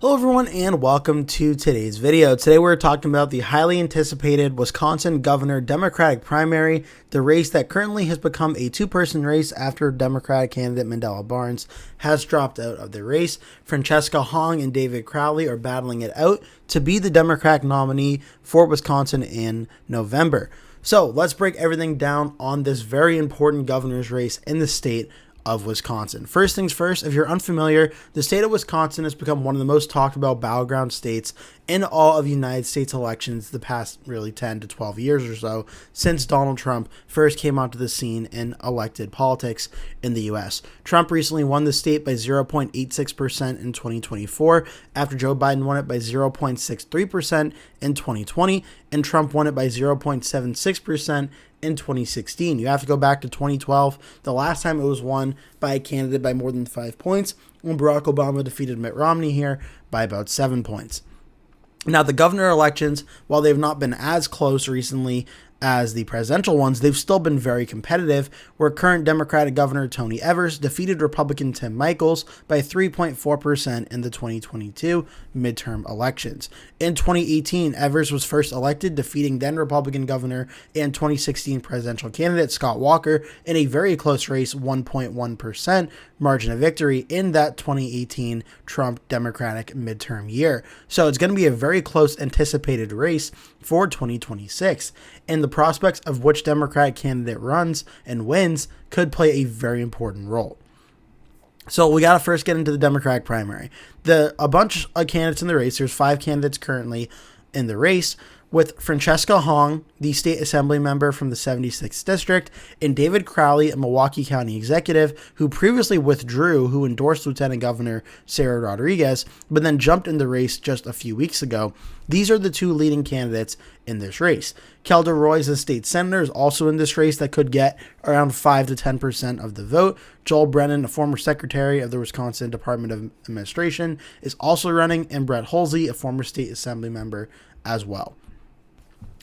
Hello everyone and welcome to today's video. Today we're talking about the highly anticipated Wisconsin governor Democratic primary, the race that currently has become a two-person race after Democratic candidate Mandela Barnes has dropped out of the race. Francesca Hong and David Crowley are battling it out to be the Democratic nominee for Wisconsin in November. So let's break everything down on this very important governor's race in the state of Wisconsin. First things first, if you're unfamiliar, the state of Wisconsin has become one of the most talked about battleground states in all of United States elections the past really 10 to 12 years or so since Donald Trump first came onto the scene in elected politics in the US. Trump recently won the state by 0.86% in 2024 after Joe Biden won it by 0.63% in 2020 and Trump won it by 0.76% in 2016. You have to go back to 2012, the last time it was won by a candidate by more than 5 points, when Barack Obama defeated Mitt Romney here by about 7 points. Now, the governor elections, while they've not been as close recently as the presidential ones, they've still been very competitive, where current Democratic Governor Tony Evers defeated Republican Tim Michels by 3.4% in the 2022 midterm elections. In 2018, Evers was first elected, defeating then Republican Governor and 2016 presidential candidate Scott Walker in a very close race, 1.1% margin of victory in that 2018 Trump Democratic midterm year. So it's going to be a very close anticipated race for 2026. And the prospects of which Democratic candidate runs and wins could play a very important role. So we got to first get into the Democratic primary. A bunch of candidates in the race. There's 5 candidates currently in the race, with Francesca Hong, the state assembly member from the 76th district, and David Crowley, a Milwaukee County executive who previously withdrew, who endorsed Lieutenant Governor Sarah Rodriguez, but then jumped in the race just a few weeks ago. These are the 2 leading candidates in this race. Kelda Roy's a state senator, is also in this race that could get around 5 to 10% of the vote. Joel Brennan, a former secretary of the Wisconsin Department of Administration, is also running, and Brett Holsey, a former state assembly member as well.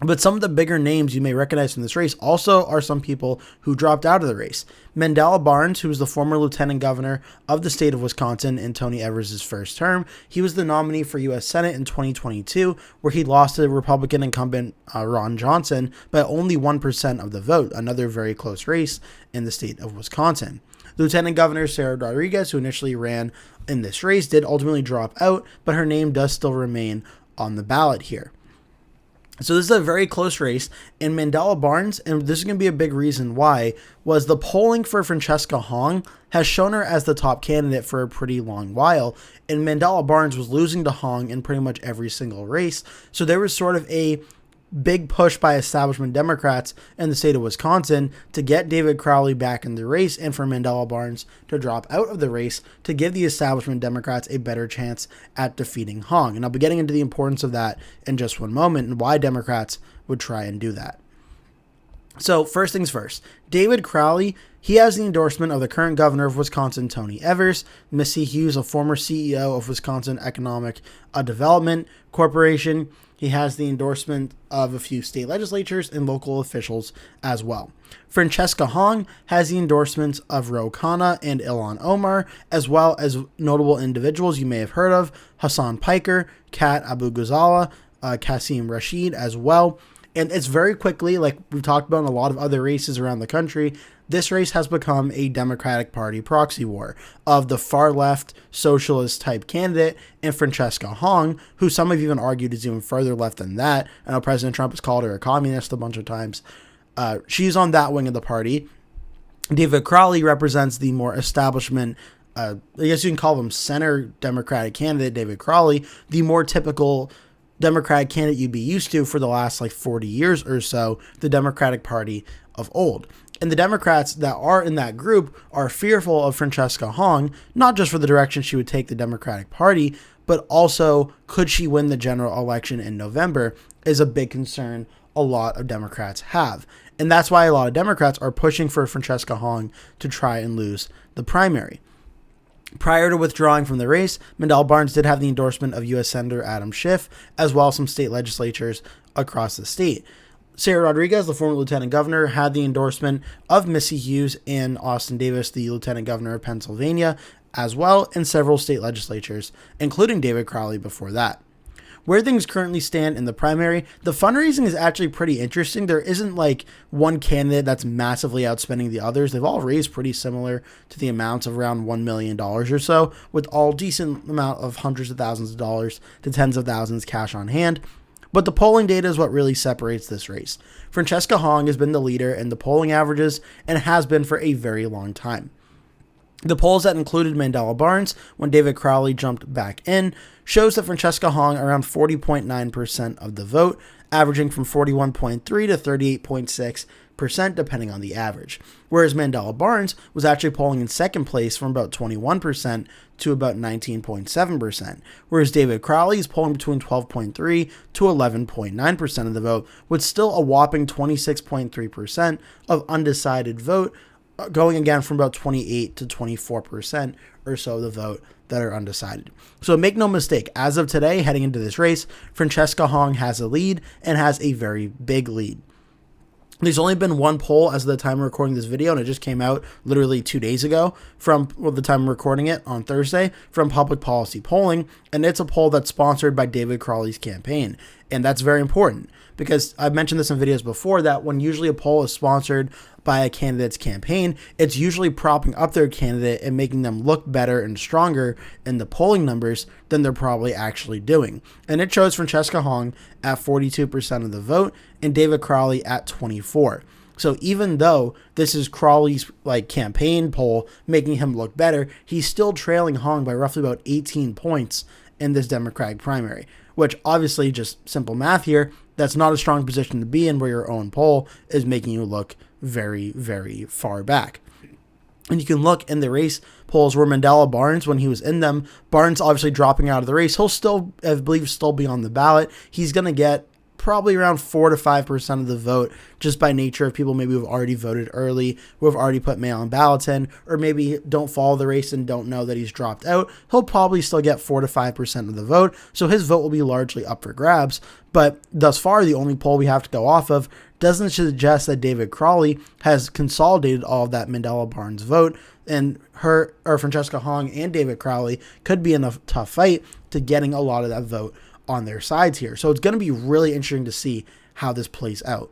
But some of the bigger names you may recognize from this race also are some people who dropped out of the race. Mandela Barnes, who was the former lieutenant governor of the state of Wisconsin in Tony Evers' first term, he was the nominee for U.S. Senate in 2022, where he lost to Republican incumbent Ron Johnson by only 1% of the vote, another very close race in the state of Wisconsin. Lieutenant Governor Sarah Rodriguez, who initially ran in this race, did ultimately drop out, but her name does still remain on the ballot here. So this is a very close race, and Mandela Barnes, and this is going to be a big reason why, was the polling for Francesca Hong has shown her as the top candidate for a pretty long while, and Mandela Barnes was losing to Hong in pretty much every single race. So there was sort of a big push by establishment Democrats in the state of Wisconsin to get David Crowley back in the race and for Mandela Barnes to drop out of the race to give the establishment Democrats a better chance at defeating Hong. And I'll be getting into the importance of that in just one moment and why Democrats would try and do that. So first things first, David Crowley, he has the endorsement of the current governor of Wisconsin, Tony Evers, Missy Hughes, a former CEO of Wisconsin Economic Development Corporation. He has the endorsement of a few state legislatures and local officials as well. Francesca Hong has the endorsements of Ro Khanna and Ilhan Omar, as well as notable individuals you may have heard of, Hassan Piker, Kat Abu Ghazala, Qasim Rashid as well. And it's very quickly, like we've talked about in a lot of other races around the country, this race has become a Democratic Party proxy war of the far left socialist type candidate and Francesca Hong, who some have even argued is even further left than that. I know President Trump has called her a communist a bunch of times. She's on that wing of the party. David Crowley represents the more establishment, I guess you can call him center Democratic candidate, David Crowley, the more typical Democratic candidate you'd be used to for the last 40 years or so, the Democratic Party of old. And the Democrats that are in that group are fearful of Francesca Hong, not just for the direction she would take the Democratic Party, but also could she win the general election in November is a big concern a lot of Democrats have. And that's why a lot of Democrats are pushing for Francesca Hong to try and lose the primary. Prior to withdrawing from the race, Mandela Barnes did have the endorsement of U.S. Senator Adam Schiff, as well as some state legislatures across the state. Sarah Rodriguez, the former lieutenant governor, had the endorsement of Missy Hughes and Austin Davis, the lieutenant governor of Pennsylvania, as well in several state legislatures, including David Crowley before that. Where things currently stand in the primary, the fundraising is actually pretty interesting. There isn't like one candidate that's massively outspending the others. They've all raised pretty similar to the amounts of around $1 million or so, with all decent amount of hundreds of thousands of dollars to tens of thousands cash on hand. But the polling data is what really separates this race. Francesca Hong has been the leader in the polling averages and has been for a very long time. The polls that included Mandela Barnes when David Crowley jumped back in shows that Francesca Hong around 40.9% of the vote, averaging from 41.3 to 38.6% depending on the average. Whereas Mandela Barnes was actually polling in second place from about 21% to about 19.7%. Whereas David Crowley is polling between 12.3 to 11.9% of the vote, with still a whopping 26.3% of undecided vote, going again from about 28 to 24% or so of the vote that are undecided. So make no mistake, as of today, heading into this race, Francesca Hong has a lead and has a very big lead. There's only been one poll as of the time of recording this video, and it just came out literally 2 days ago from the time of recording it on Thursday from Public Policy Polling, and it's a poll that's sponsored by David Crowley's campaign. And that's very important because I've mentioned this in videos before that when usually a poll is sponsored by a candidate's campaign, it's usually propping up their candidate and making them look better and stronger in the polling numbers than they're probably actually doing. And it shows Francesca Hong at 42% of the vote and David Crowley at 24%. So even though this is Crowley's campaign poll making him look better, he's still trailing Hong by roughly about 18 points in this Democratic primary, which obviously, just simple math here, that's not a strong position to be in where your own poll is making you look very, very far back. And you can look in the race polls where Mandela Barnes, when he was in them, Barnes obviously dropping out of the race, he'll still, I believe, still be on the ballot. He's going to get probably around 4 to 5% of the vote just by nature of people maybe who have already voted early, who have already put mail-in ballots in, or maybe don't follow the race and don't know that he's dropped out. He'll probably still get 4 to 5% of the vote, so his vote will be largely up for grabs. But thus far, the only poll we have to go off of doesn't suggest that David Crowley has consolidated all of that Mandela Barnes vote, and Francesca Hong and David Crowley could be in a tough fight to getting a lot of that vote on their sides here. So it's going to be really interesting to see how this plays out.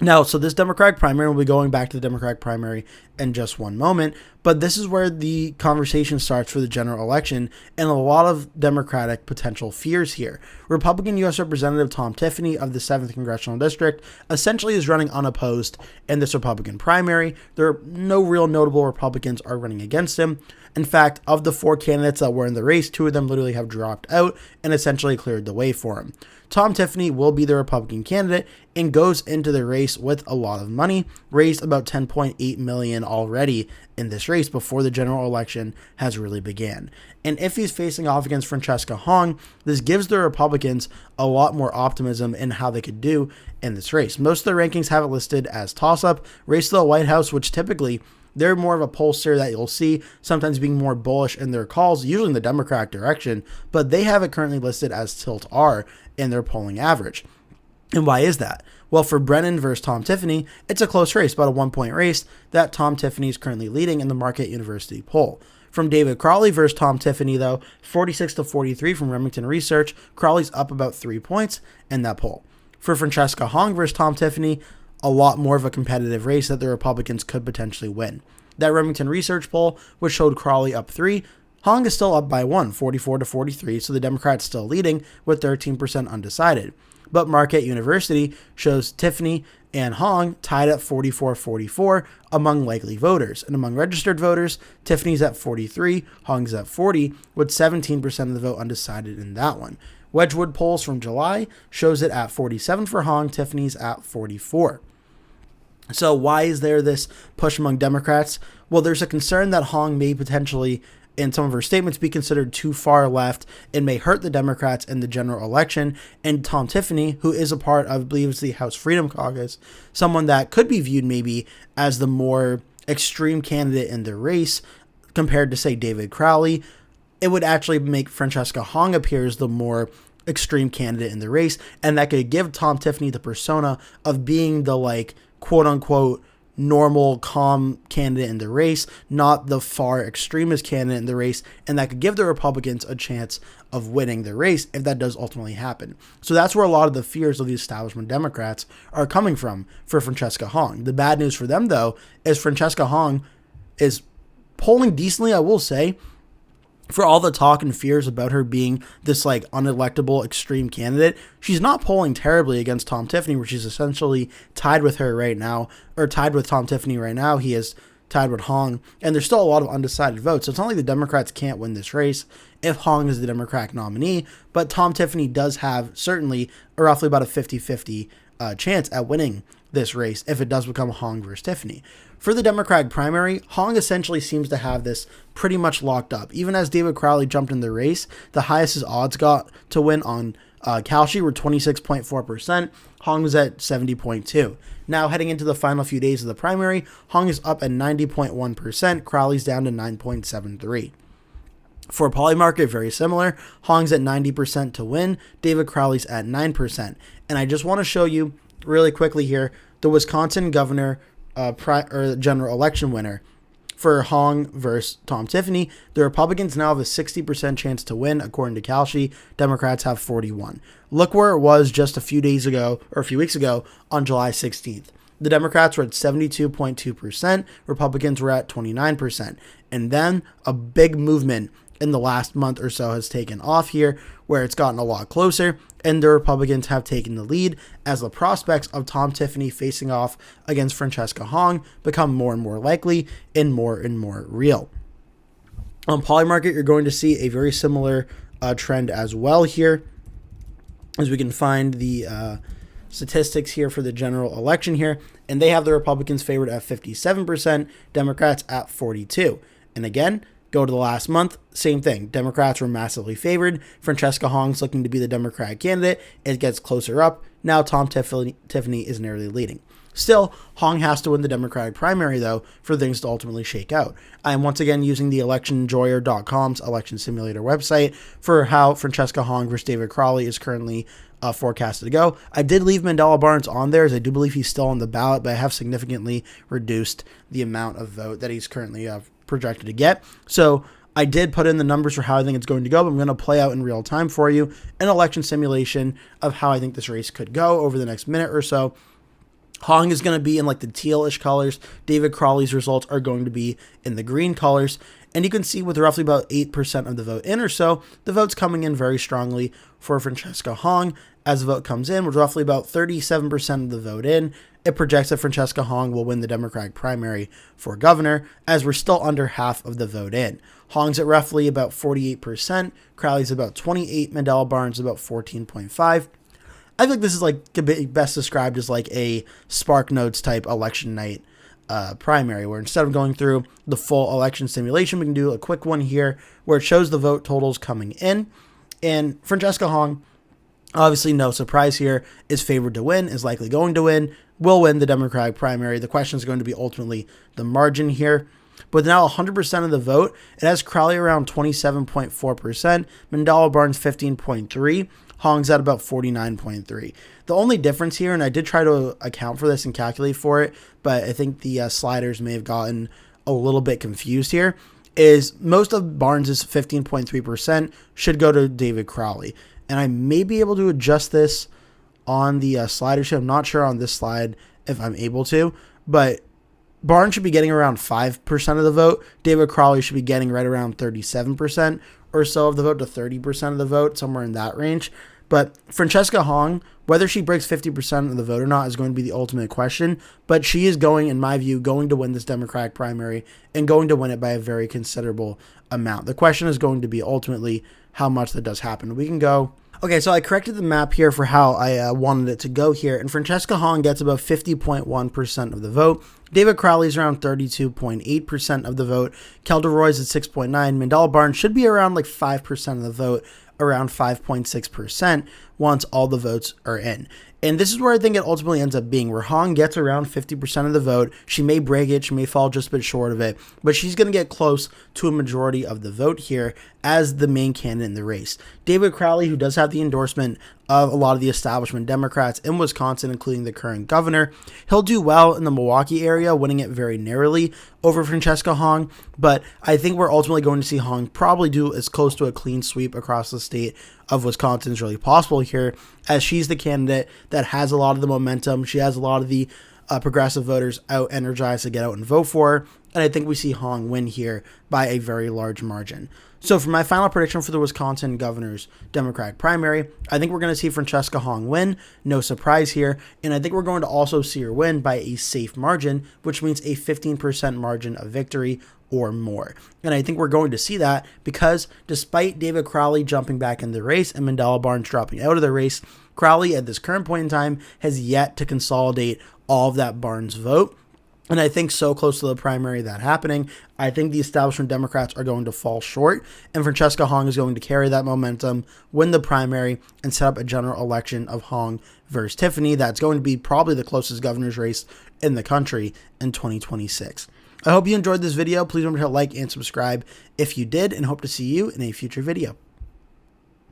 Now, so this Democratic primary, we'll be going back to the Democratic primary in just one moment, but this is where the conversation starts for the general election and a lot of Democratic potential fears here. Republican U.S. Representative Tom Tiffany of the 7th Congressional District essentially is running unopposed in this Republican primary. There are no real notable Republicans are running against him. In fact, of the 4 candidates that were in the race, 2 of them literally have dropped out and essentially cleared the way for him. Tom Tiffany will be the Republican candidate and goes into the race with a lot of money, raised about $10.8 million already in this race before the general election has really began. And if he's facing off against Francesca Hong, this gives the Republicans a lot more optimism in how they could do in this race. Most of the rankings have it listed as toss-up, race to the White House, which typically they're more of a pollster that you'll see sometimes being more bullish in their calls, usually in the Democratic direction, but they have it currently listed as tilt R in their polling average. And why is that? Well, for Brennan versus Tom Tiffany, it's a close race, about a 1-point race that Tom Tiffany is currently leading in the Marquette University poll. From David Crowley versus Tom Tiffany, though, 46 to 43 from Remington Research, Crowley's up about 3 points in that poll. For Francesca Hong versus Tom Tiffany, a lot more of a competitive race that the Republicans could potentially win. That Remington Research poll, which showed Crowley up 3, Hong is still up by 1, 44 to 43, so the Democrats still leading with 13% undecided. But Marquette University shows Tiffany and Hong tied at 44-44 among likely voters. And among registered voters, Tiffany's at 43, Hong's at 40, with 17% of the vote undecided in that one. Wedgwood polls from July shows it at 47 for Hong, Tiffany's at 44. So why is there this push among Democrats? Well, there's a concern that Hong may potentially, in some of her statements, be considered too far left and may hurt the Democrats in the general election. And Tom Tiffany, who is a part of, I believe it's the House Freedom Caucus, someone that could be viewed maybe as the more extreme candidate in the race compared to, say, David Crowley, it would actually make Francesca Hong appear as the more extreme candidate in the race. And that could give Tom Tiffany the persona of being the, quote unquote, normal, calm candidate in the race, not the far extremist candidate in the race, and that could give the Republicans a chance of winning the race if that does ultimately happen. So that's where a lot of the fears of the establishment Democrats are coming from for Francesca Hong. The bad news for them, though, is Francesca Hong is polling decently, I will say, for all the talk and fears about her being this like unelectable extreme candidate. She's not polling terribly against Tom Tiffany, where she's essentially tied with her right now, or tied with Tom Tiffany right now. He is tied with Hong, and there's still a lot of undecided votes. So it's not like the Democrats can't win this race if Hong is the Democratic nominee, but Tom Tiffany does have certainly roughly about a 50-50 chance at winning this race if it does become Hong versus Tiffany. For the Democratic primary, Hong essentially seems to have this pretty much locked up. Even as David Crowley jumped in the race, the highest his odds got to win on Kalshi were 26.4%. Hong was at 70.2%. Now, heading into the final few days of the primary, Hong is up at 90.1%. Crowley's down to 9.73%. For Polymarket, very similar. Hong's at 90% to win. David Crowley's at 9%. And I just want to show you really quickly here the Wisconsin governor general election winner for Hong versus Tom Tiffany. The Republicans now have a 60% chance to win, according to Kalshi. Democrats have 41%. Look where it was just a few weeks ago on July 16th. The Democrats were at 72.2%. Republicans were at 29%. And then a big movement in the last month or so has taken off here, where it's gotten a lot closer, and the Republicans have taken the lead as the prospects of Tom Tiffany facing off against Francesca Hong become more and more likely and more real. On Polymarket, you're going to see a very similar trend as well here, as we can find the statistics here for the general election here, and they have the Republicans favored at 57%, Democrats at 42%. And again, go to the last month, same thing. Democrats were massively favored. Francesca Hong's looking to be the Democratic candidate. It gets closer up. Now Tom Tiffany is nearly leading. Still, Hong has to win the Democratic primary, though, for things to ultimately shake out. I am once again using the electionjoyer.com's election simulator website for how Francesca Hong versus David Crowley is currently forecasted to go. I did leave Mandela Barnes on there, as I do believe he's still on the ballot, but I have significantly reduced the amount of vote that he's currently projected to get. So I did put in the numbers for how I think it's going to go, but I'm going to play out in real time for you an election simulation of how I think this race could go over the next minute or so. Hong is going to be in like the tealish colors. David Crowley's results are going to be in the green colors. And you can see with roughly about 8% of the vote in or so, the vote's coming in very strongly for Francesca Hong. As the vote comes in, with roughly about 37% of the vote in, it projects that Francesca Hong will win the Democratic primary for governor, as we're still under half of the vote in. Hong's at roughly about 48%, Crowley's about 28%, Mandela Barnes about 14.5%. I think this is like best described as like a Spark Notes type election night primary, where instead of going through the full election simulation, we can do a quick one here where it shows the vote totals coming in. And Francesca Hong, obviously no surprise here, is favored to win, is likely going to win, will win the Democratic primary. The question is going to be ultimately the margin here. With now 100% of the vote, it has Crowley around 27.4%, Mandela Barnes 15.3%, Hong's at about 49.3%. The only difference here, and I did try to account for this and calculate for it, but I think the sliders may have gotten a little bit confused here, is most of Barnes' 15.3% should go to David Crowley. And I may be able to adjust this on the slider sheet. I'm not sure on this slide if I'm able to, but Barnes should be getting around 5% of the vote. David Crowley should be getting right around 37% or so of the vote to 30% of the vote, somewhere in that range. But Francesca Hong, whether she breaks 50% of the vote or not, is going to be the ultimate question. But she is going, in my view, going to win this Democratic primary and going to win it by a very considerable amount. The question is going to be ultimately how much that does happen. We can go. Okay, so I corrected the map here for how I wanted it to go here, and Francesca Hong gets about 50.1% of the vote. David Crowley's around 32.8% of the vote. Kelda Roy's at 6.9%. Mandela Barnes should be around like 5% of the vote, around 5.6%, once all the votes are in. And this is where I think it ultimately ends up being, where Hong gets around 50% of the vote. She may break it, she may fall just a bit short of it, but she's going to get close to a majority of the vote here as the main candidate in the race. David Crowley, who does have the endorsement of a lot of the establishment Democrats in Wisconsin, including the current governor, he'll do well in the Milwaukee area, winning it very narrowly over Francesca Hong, but I think we're ultimately going to see Hong probably do as close to a clean sweep across the state of Wisconsin as really possible here, as she's the candidate that has a lot of the momentum. She has a lot of the progressive voters out energized to get out and vote for her, and I think we see Hong win here by a very large margin. So for my final prediction for the Wisconsin governor's Democratic primary, I think we're going to see Francesca Hong win, no surprise here, and I think we're going to also see her win by a safe margin, which means a 15% margin of victory or more. And I think we're going to see that because despite David Crowley jumping back in the race and Mandela Barnes dropping out of the race, Crowley at this current point in time has yet to consolidate all of that Barnes vote. And I think so close to the primary that happening, I think the establishment Democrats are going to fall short, and Francesca Hong is going to carry that momentum, win the primary, and set up a general election of Hong versus Tiffany. That's going to be probably the closest governor's race in the country in 2026. I hope you enjoyed this video. Please remember to like and subscribe if you did, and hope to see you in a future video.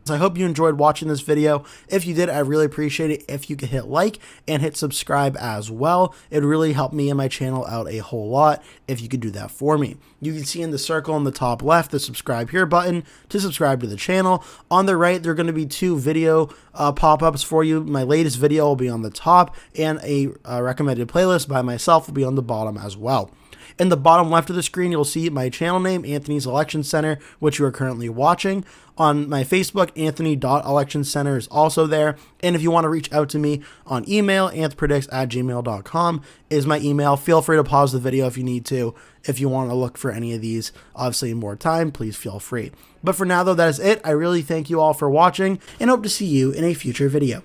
So I hope you enjoyed watching this video. If you did, I really appreciate it if you could hit like and hit subscribe as well. It would really help me and my channel out a whole lot if you could do that for me. You can see in the circle on the top left the subscribe here button to subscribe to the channel. On the right, there are going to be two video pop-ups for you. My latest video will be on the top, and a recommended playlist by myself will be on the bottom as well. In the bottom left of the screen, you'll see my channel name, Anthony's Election Center, which you are currently watching. On my Facebook, Anthony.ElectionCenter is also there. And if you want to reach out to me on email, anthpredicts@gmail.com is my email. Feel free to pause the video if you need to. If you want to look for any of these, obviously in more time, please feel free. But for now, though, that is it. I really thank you all for watching and hope to see you in a future video.